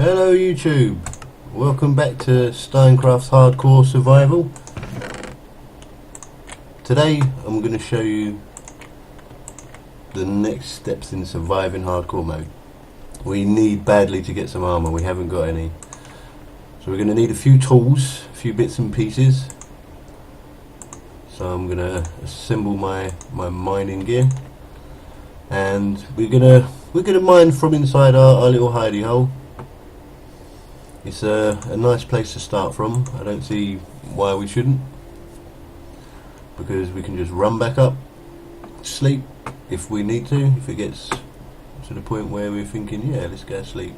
Hello YouTube, welcome back to Steinecraft's Hardcore Survival. Today I'm going to show you the next steps in surviving hardcore mode. We need badly to get some armour, we haven't got any. So we're going to need a few tools, a few bits and pieces. So I'm going to assemble my mining gear. And we're gonna mine from inside our little hidey hole. It's a nice place to start from. I don't see why we shouldn't, because we can just run back up, sleep if we need to, if it gets to the point where we're thinking, yeah, let's go to sleep.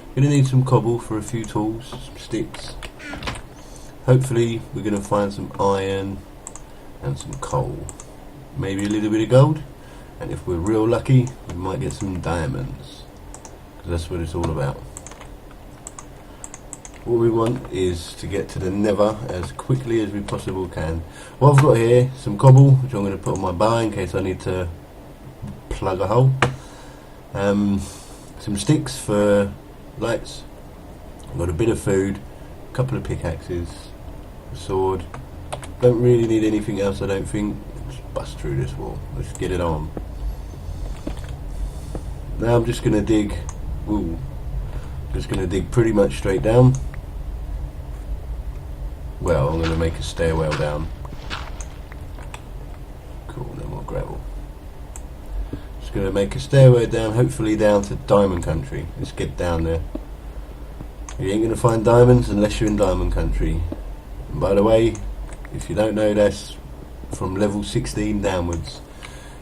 We're going to need some cobble for a few tools, some sticks. Hopefully we're going to find some iron and some coal, maybe a little bit of gold, and if we're real lucky we might get some diamonds, because that's what it's all about. What we want is to get to the nether as quickly as we possibly can. What I've got here, some cobble, which I'm going to put on my bow in case I need to plug a hole. Some sticks for lights. I've got a bit of food, a couple of pickaxes, a sword. Don't really need anything else, I don't think. Let's bust through this wall. Let's get it on. Now I'm just going to dig. Just going to dig pretty much straight down. Well, I'm going to make a stairwell down. Cool, no more gravel. Just going to make a stairwell down, hopefully down to diamond country. Let's get down there. You ain't going to find diamonds unless you're in diamond country. And by the way, if you don't know, that's from level 16 downwards.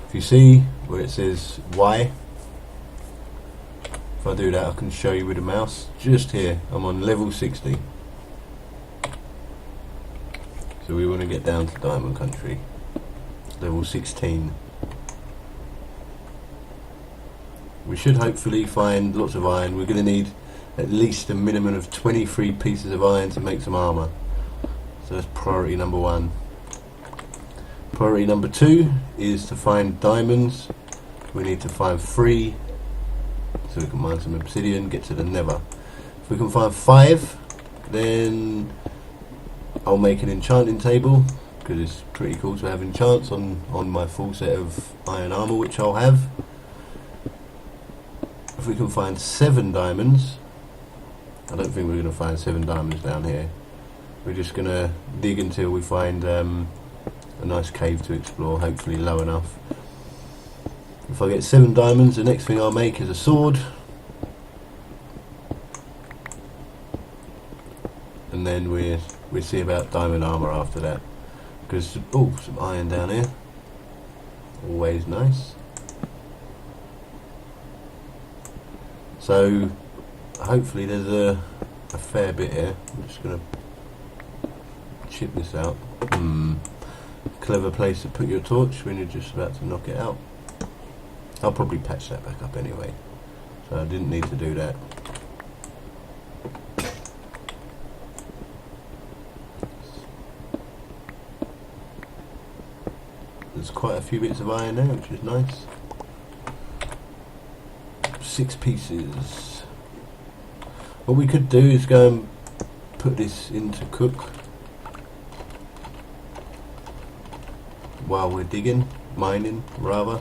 If you see where it says Y, if I do that I can show you with a mouse. Just here, I'm on level 60. So we want to get down to diamond country. Level 16. We should hopefully find lots of iron. We're going to need at least a minimum of 23 pieces of iron to make some armour. So that's priority number 1. Priority number 2 is to find diamonds. We need to find 3 so we can mine some obsidian, get to the nether. If we can find 5, then I'll make an enchanting table, because it's pretty cool to have enchants on my full set of iron armour, which I'll have. If we can find 7 diamonds, I don't think we're going to find 7 diamonds down here. We're just going to dig until we find a nice cave to explore, hopefully low enough. If I get 7 diamonds, the next thing I'll make is a sword. And then we'll see about diamond armour after that. Because, oh, some iron down here. Always nice. So, hopefully there's a fair bit here. I'm just going to chip this out. Clever place to put your torch when you're just about to knock it out. I'll probably patch that back up anyway, so I didn't need to do that. There's quite a few bits of iron there, which is nice. 6 pieces. What we could do is go and put this into cook while we're mining rather.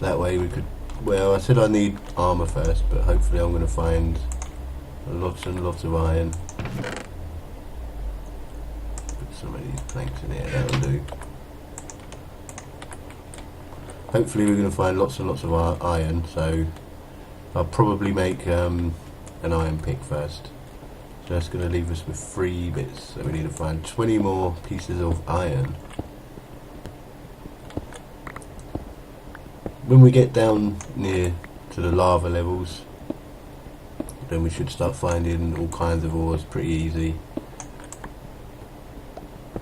That way we could, well, I said I need armour first, but hopefully I'm going to find lots and lots of iron. Put some of these planks in here, that'll do. Hopefully we're going to find lots and lots of iron, so I'll probably make an iron pick first. So that's going to leave us with 3 bits, so we need to find 20 more pieces of iron. When we get down near to the lava levels, then we should start finding all kinds of ores pretty easy.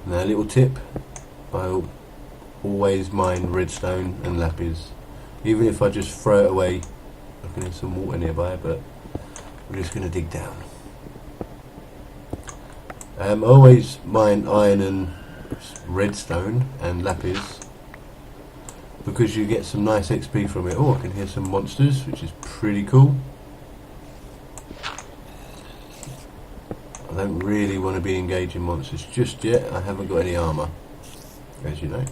Now, a little tip, I'll always mine redstone and lapis, even if I just throw it away. There's some water nearby, but we're just going to dig down. I always mine iron and redstone and lapis because you get some nice XP from it. Oh, I can hear some monsters, which is pretty cool. I don't really want to be engaging monsters just yet. I haven't got any armour, as you know.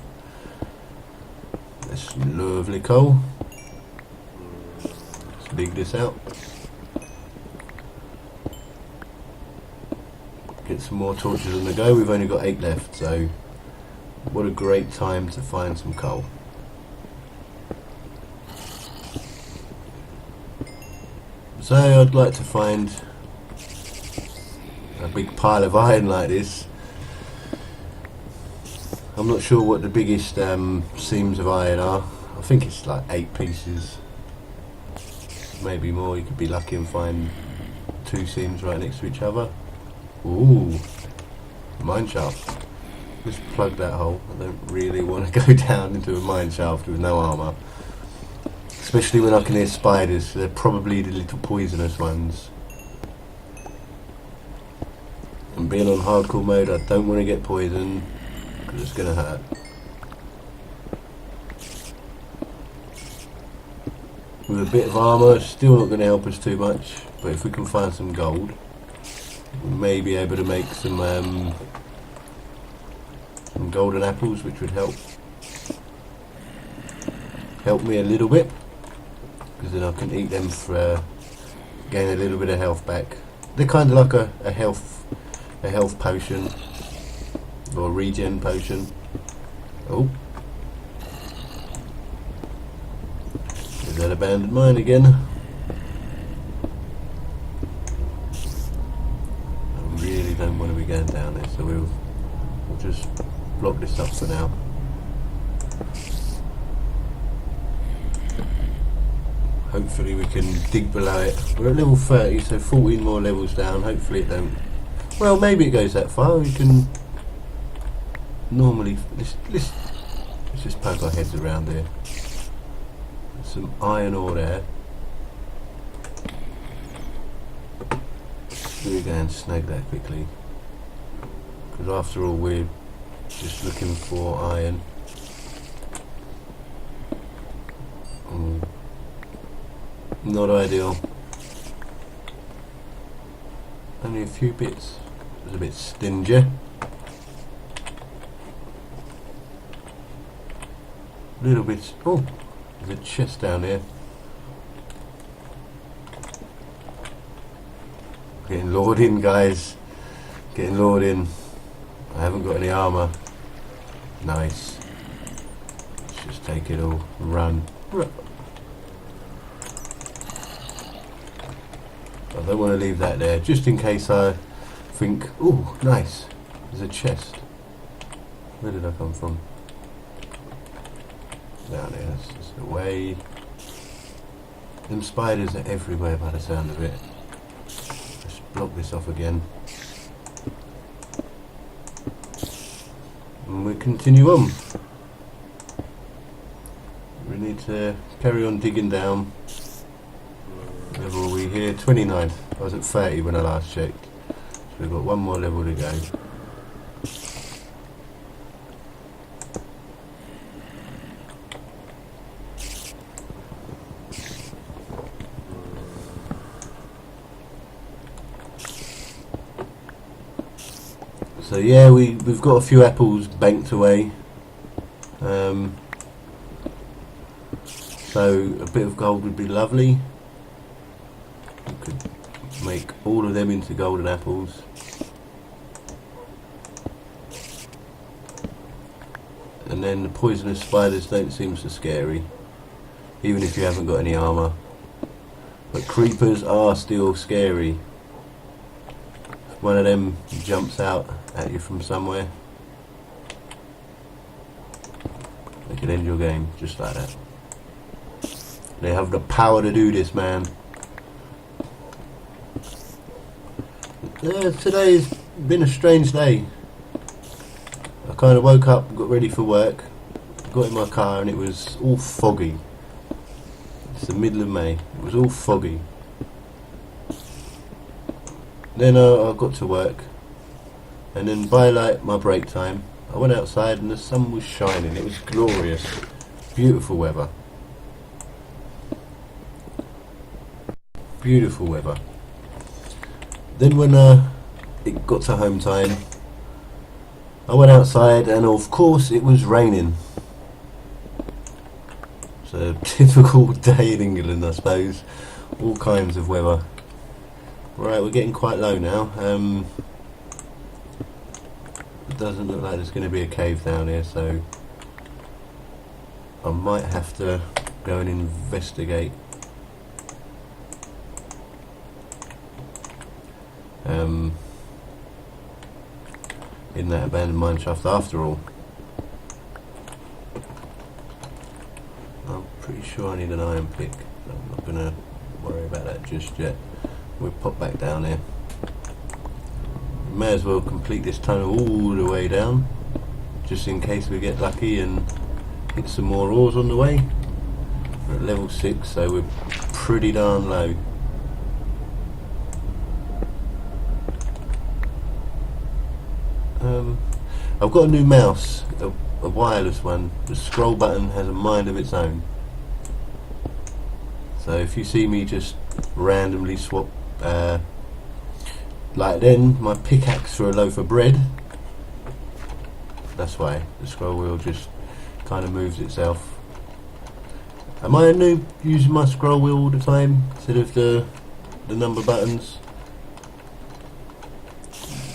That's lovely coal. Let's dig this out. Get some more torches on the go. We've only got 8 left, so what a great time to find some coal. So I'd like to find a big pile of iron like this. I'm not sure what the biggest seams of iron are. I think it's like 8 pieces, maybe more. You could be lucky and find 2 seams right next to each other. Ooh, mine shaft. Just plug that hole. I don't really want to go down into a mine shaft with no armour, especially when I can hear spiders. They're probably the little poisonous ones. And being on hardcore mode, I don't want to get poisoned because it's going to hurt. With a bit of armour, still not going to help us too much, but if we can find some gold, we may be able to make some golden apples, which would help me a little bit, because then I can eat them for gain a little bit of health back. They're kind of like a health potion or a regen potion. Oh, is that abandoned mine again? I really don't want to be going down there, so we'll just block this up for now. Hopefully we can dig below it. We're at level 30, so 14 more levels down. Hopefully it don't. Well, maybe it goes that far. We can normally let's just poke our heads around here. There's some iron ore there. Let me go and snag that quickly, because after all we're just looking for iron. Not ideal. Only a few bits. It was a bit stingy. Little bits. Oh, there's a chest down here. Getting lured in, guys. Getting lured in. I haven't got any armour. Nice. Let's just take it all. Run. I don't want to leave that there, just in case I think, oh, nice, there's a chest. Where did I come from? Down there, that's just away. Them spiders are everywhere by the sound of it. Let's block this off again. And we continue on. We need to carry on digging down. Level are we here? 29. I was at 30 when I last checked. So we've got one more level to go. So yeah, we've got a few apples banked away. So a bit of gold would be lovely. Could make all of them into golden apples. And then the poisonous spiders don't seem so scary, even if you haven't got any armour. But creepers are still scary. If one of them jumps out at you from somewhere, they can end your game just like that. They have the power to do this, man. Today's been a strange day. I kind of woke up, got ready for work, got in my car and it was all foggy. It's the middle of May, it was all foggy. Then I got to work, and then by like my break time I went outside and the sun was shining, it was glorious. Beautiful weather. Beautiful weather. Then when it got to home time, I went outside and of course it was raining. It's a typical day in England, I suppose. All kinds of weather. Right, we're getting quite low now. It doesn't look like there's going to be a cave down here, so I might have to go and investigate. In that abandoned mine shaft after all. I'm pretty sure I need an iron pick. I'm not going to worry about that just yet. We'll pop back down here. May as well complete this tunnel all the way down, just in case we get lucky and hit some more ores on the way. We're at level 6, so we're pretty darn low. I've got a new mouse, a wireless one. The scroll button has a mind of its own. So if you see me just randomly swap, like then my pickaxe for a loaf of bread, that's why the scroll wheel just kind of moves itself. Am I a noob using my scroll wheel all the time instead of the number buttons?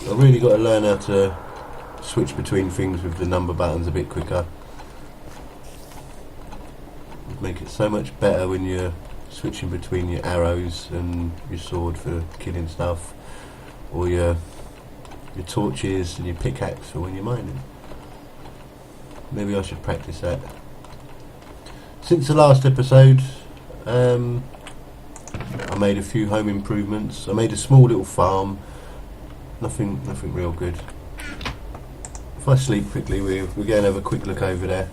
I've really got to learn how to switch between things with the number buttons a bit quicker. It'd make it so much better when you're switching between your arrows and your sword for killing stuff, or your torches and your pickaxe for when you're mining. Maybe I should practice that. Since the last episode, I made a few home improvements. I made a small little farm. Nothing real good. If I sleep quickly, we're going to have a quick look over there,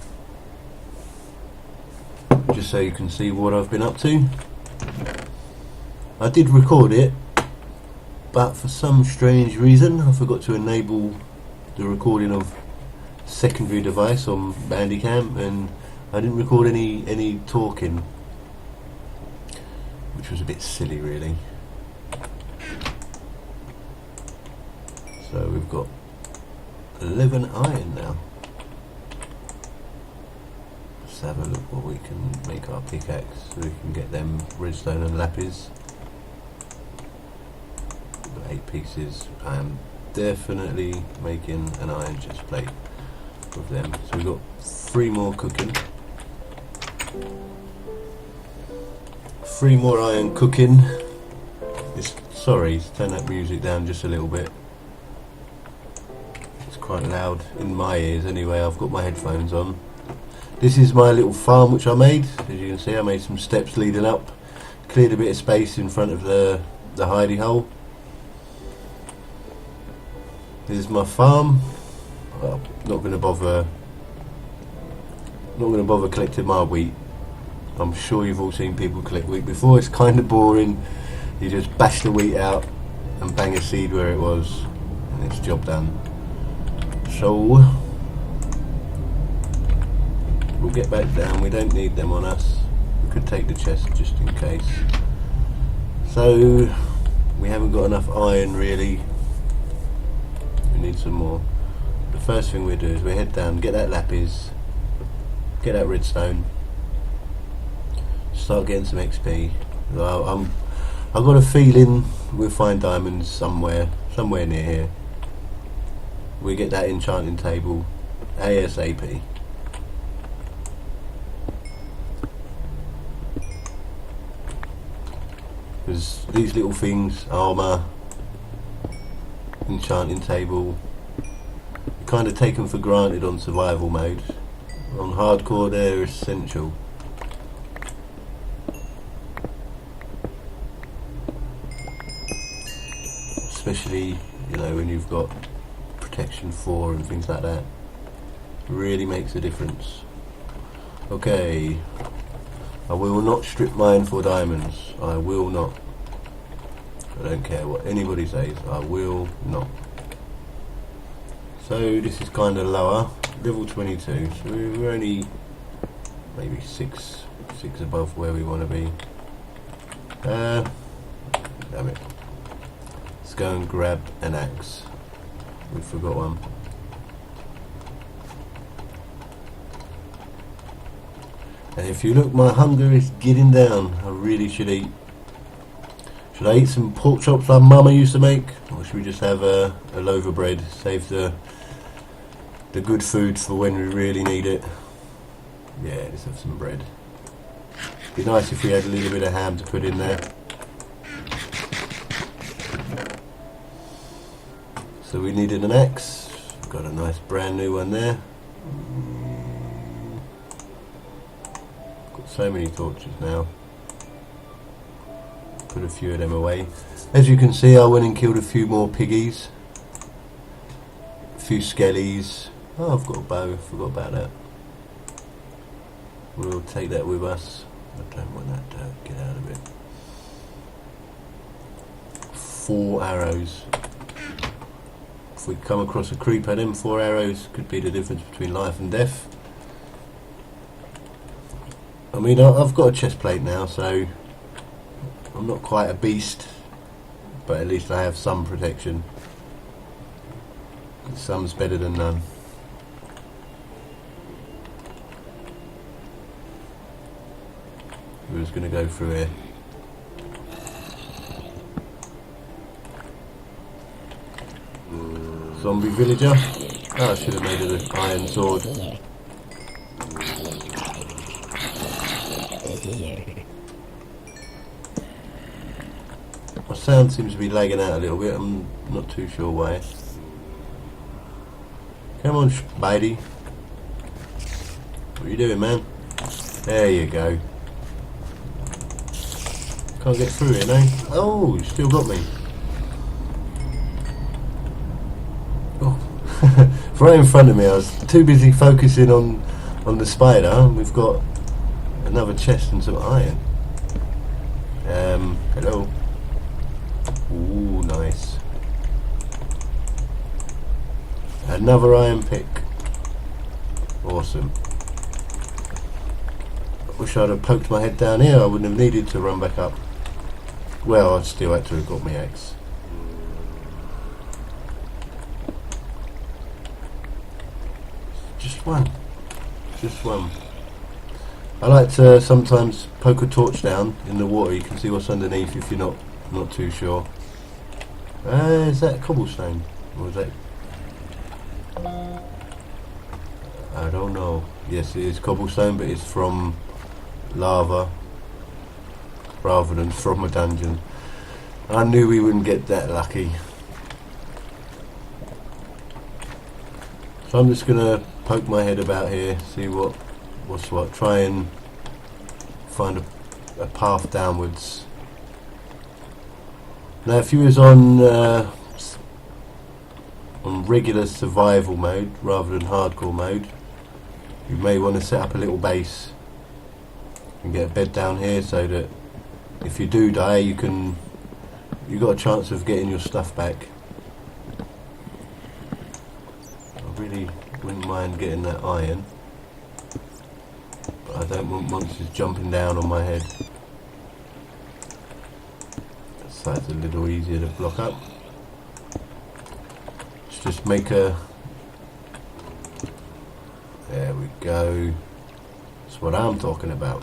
just so you can see what I've been up to. I did record it, but for some strange reason I forgot to enable the recording of secondary device on Bandicam, and I didn't record any talking, which was a bit silly really. So we've got 11 iron now. Let's have a look what we can make our pickaxe, so we can get them redstone and lapis. We've got 8 pieces. I am definitely making an iron chest plate with them. So we've got 3 more cooking. 3 more iron cooking. Sorry, turn that music down just a little bit. Quite loud in my ears anyway. I've got my headphones on. This is my little farm which I made. As you can see, I made some steps leading up, cleared a bit of space in front of the hidey hole. This is my farm. Well, not going to bother collecting my wheat. I'm sure you've all seen people collect wheat before. It's kind of boring. You just bash the wheat out and bang a seed where it was, and it's job done. So we'll get back down. We don't need them on us. We could take the chest just in case. So we haven't got enough iron really. We need some more. The first thing we do is we head down, get that lapis, get that redstone, start getting some XP. I've got a feeling we'll find diamonds somewhere near here. We get that enchanting table ASAP. Because these little things, armour, enchanting table, you kind of take them for granted on survival mode. On hardcore they're essential. Especially, you know, when you've got protection 4 and things like that. Really makes a difference. Okay, I will not strip mine for diamonds. I will not. I don't care what anybody says, I will not. So this is kind of lower, level 22, so we're only maybe six above where we want to be. Damn it. Let's go and grab an axe. We forgot one. And if you look, my hunger is getting down. I really should eat. Should I eat some pork chops like Mama used to make? Or should we just have a loaf of bread? Save the good food for when we really need it. Yeah, let's have some bread. Be nice if we had a little bit of ham to put in there. So we needed an axe. Got a nice brand new one there. Got so many torches now. Put a few of them away. As you can see, I went and killed a few more piggies. A few skellies. Oh, I've got a bow. Forgot about that. We'll take that with us. I don't want that to get out of it. 4 arrows. If we come across a creeper, then 4 arrows could be the difference between life and death. I mean, I've got a chest plate now, so I'm not quite a beast, but at least I have some protection. Some's better than none. Who's going to go through here? Zombie villager. Oh, I should have made it an iron sword. My sound seems to be lagging out a little bit. I'm not too sure why. Come on, Spidey. What are you doing, man? There you go. Can't get through here, no? Oh, you still got me. Right in front of me. I was too busy focusing on the spider. We've got another chest and some iron. Hello. Ooh, nice. Another iron pick. Awesome. Wish I'd have poked my head down here. I wouldn't have needed to run back up. Well, I'd still had to have got my axe. Just one. Just one. I like to sometimes poke a torch down in the water. You can see what's underneath if you're not too sure. Is that cobblestone? Or is that... I don't know. Yes, it is cobblestone, but it's from lava rather than from a dungeon. I knew we wouldn't get that lucky. So I'm just gonna poke my head about here, see what's what. Try and find a path downwards. Now, if you was on regular survival mode rather than hardcore mode, you may want to set up a little base and get a bed down here so that if you do die, you've got a chance of getting your stuff back. I really wouldn't mind getting that iron, but I don't want monsters jumping down on my head. So it's a little easier to block up. Let's just make a... There we go. That's what I'm talking about.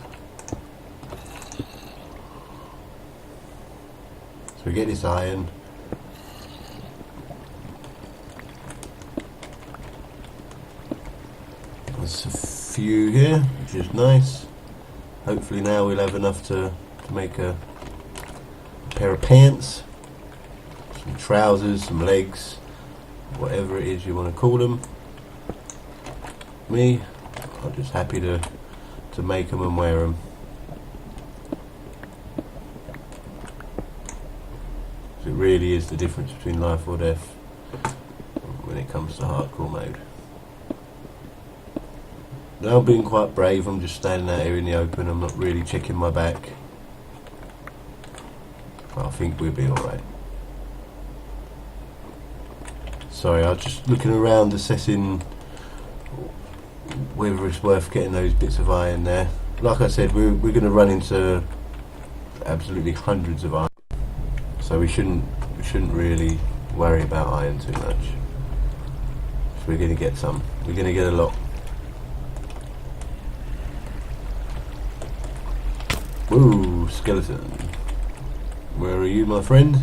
So we get this iron. There's a few here, which is nice. Hopefully now we'll have enough to make a pair of pants, some trousers, some legs, whatever it is you want to call them. Me, I'm just happy to make them and wear them. It really is the difference between life or death when it comes to hardcore mode. Now I'm being quite brave. I'm just standing out here in the open. I'm not really checking my back. I think we'll be alright. Sorry, I was just looking around assessing whether it's worth getting those bits of iron there. Like I said, we're going to run into absolutely hundreds of iron, so we shouldn't really worry about iron too much. So we're going to get some. We're going to get a lot. Woo, skeleton. Where are you, my friend?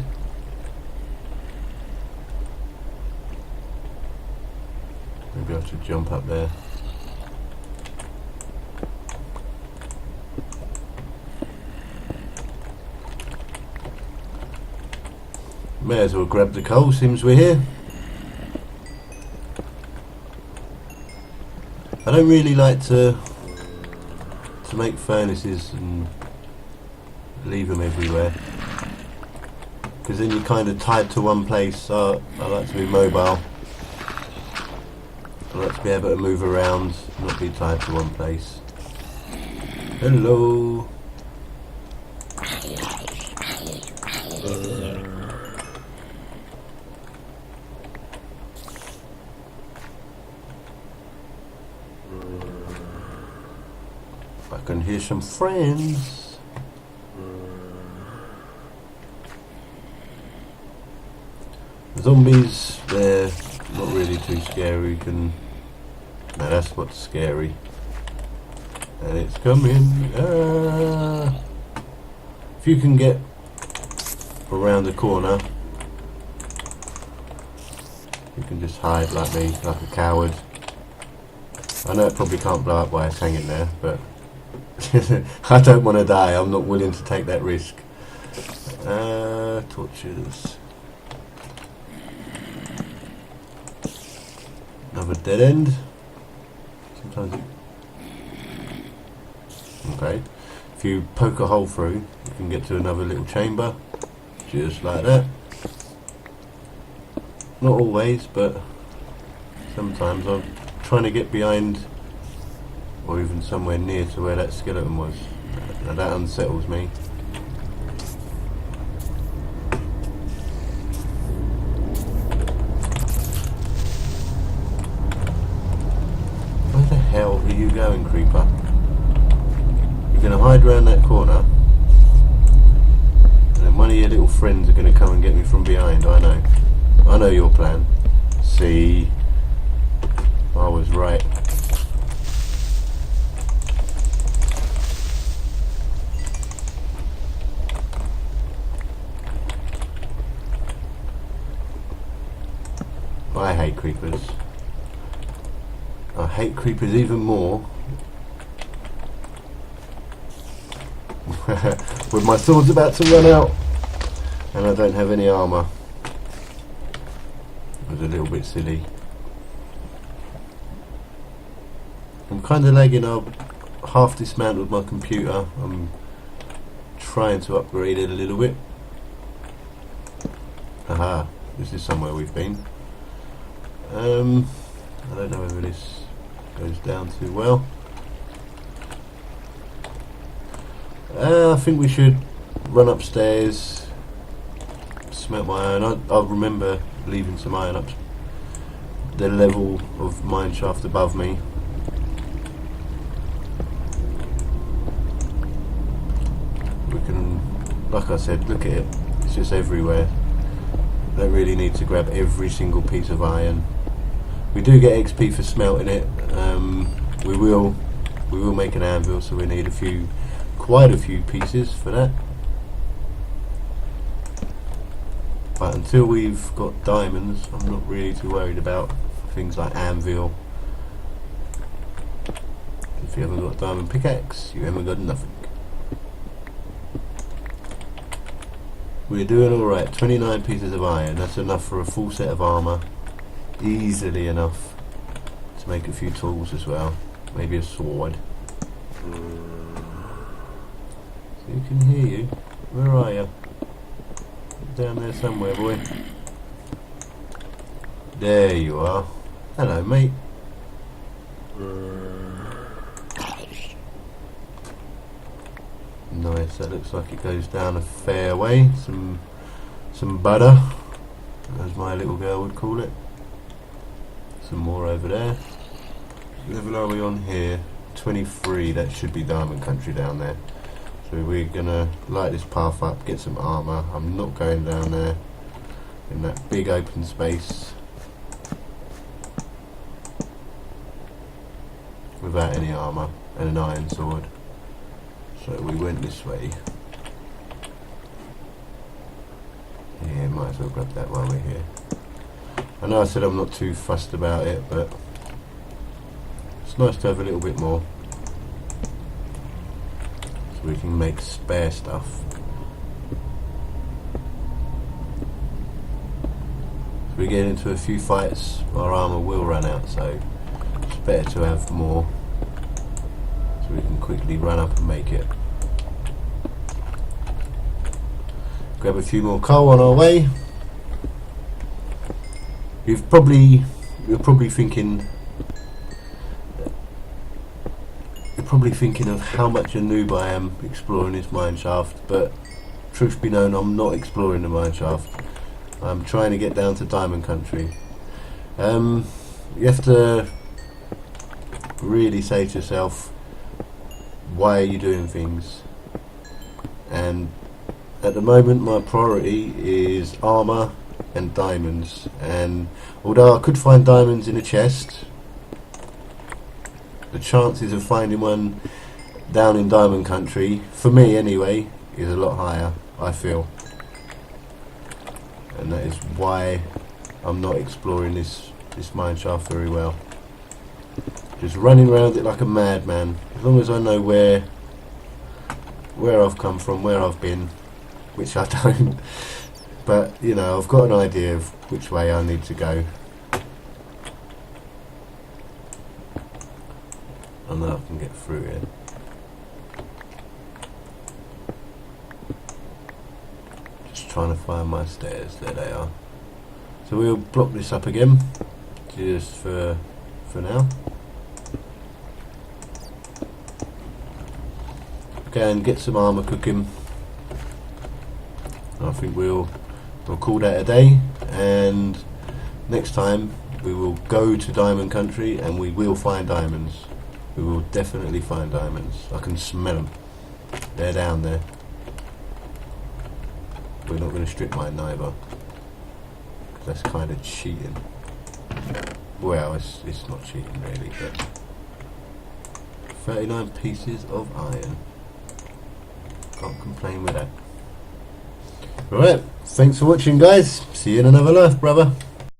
Maybe I should jump up there. May as well grab the coal, seems we're here. I don't really like to make furnaces and leave them everywhere, because then you're kind of tied to one place. So I like to be mobile. I like to be able to move around, not be tied to one place. Hello. I can hear some friends. Zombies, they're not really too scary. No, that's what's scary. And it's coming. If you can get around the corner, you can just hide like me, like a coward. I know it probably can't blow up while it's hanging there, but I don't want to die. I'm not willing to take that risk. Torches. Another dead end. Sometimes it... Okay. If you poke a hole through, you can get to another little chamber. Just like that. Not always, but sometimes I'm trying to get behind, or even somewhere near to where that skeleton was. Now that unsettles me. Where the hell are you going, creeper? You're going to hide around that corner, and then one of your little friends are going to come and get me from behind. I know your plan. See, I was right. I hate creepers. I hate creepers even more when my sword's about to run out and I don't have any armour. It was a little bit silly. I'm kind of lagging. I've half dismantled my computer. I'm trying to upgrade it a little bit. Aha, this is somewhere we've been. I don't know whether this goes down too well. I think we should run upstairs, smelt my iron. I remember leaving some iron up the level of mine shaft above me. We can, like I said, look at it. It's just everywhere. Don't really need to grab every single piece of iron. We do get XP for smelting it. We will make an anvil, so we need quite a few pieces for that. But until we've got diamonds, I'm not really too worried about things like anvil. If you haven't got a diamond pickaxe, you haven't got nothing. We're doing alright. 29 pieces of iron. That's enough for a full set of armour. Easily enough to make a few tools as well. Maybe a sword. So you can hear you. Where are you? Down there somewhere, boy. There you are. Hello, mate. Nice. That looks like it goes down a fair way. Some butter, as my little girl would call it. Some more over there. level are we on here? 23. That should be diamond country down there. So we're gonna light this path up, get some armour. I'm not going down there in that big open space without any armour and an iron sword. So we went this way. Yeah, might as well grab that while we're here. I know I said I'm not too fussed about it, but it's nice to have a little bit more so we can make spare stuff. If we get into a few fights, our armour will run out, so it's better to have more so we can quickly run up and make it. Grab a few more coal on our way. You're probably thinking of how much a noob I am exploring this mine shaft, but truth be known, I'm not exploring the mine shaft. I'm trying to get down to diamond country. You have to really say to yourself, why are you doing things? And at the moment my priority is armour and diamonds, and although I could find diamonds in a chest, the chances of finding one down in diamond country, for me anyway, is a lot higher, I feel. And that is why I'm not exploring this mine shaft very well. Just running around it like a madman. As long as I know where I've come from, where I've been, which I don't, but you know, I've got an idea of which way I need to go. I know I can get through here. Just trying to find my stairs. There they are. So we'll block this up again, just for now. Okay, and get some armour cooking. I think we'll call that a day, and next time we will go to diamond country and we will find diamonds. We will definitely find diamonds. I can smell them. They're down there. We're not going to strip mine neither, 'cause that's kind of cheating. Well, it's not cheating really, but 39 pieces of iron. Can't complain with that. Alright, thanks for watching guys. See you in another life, brother.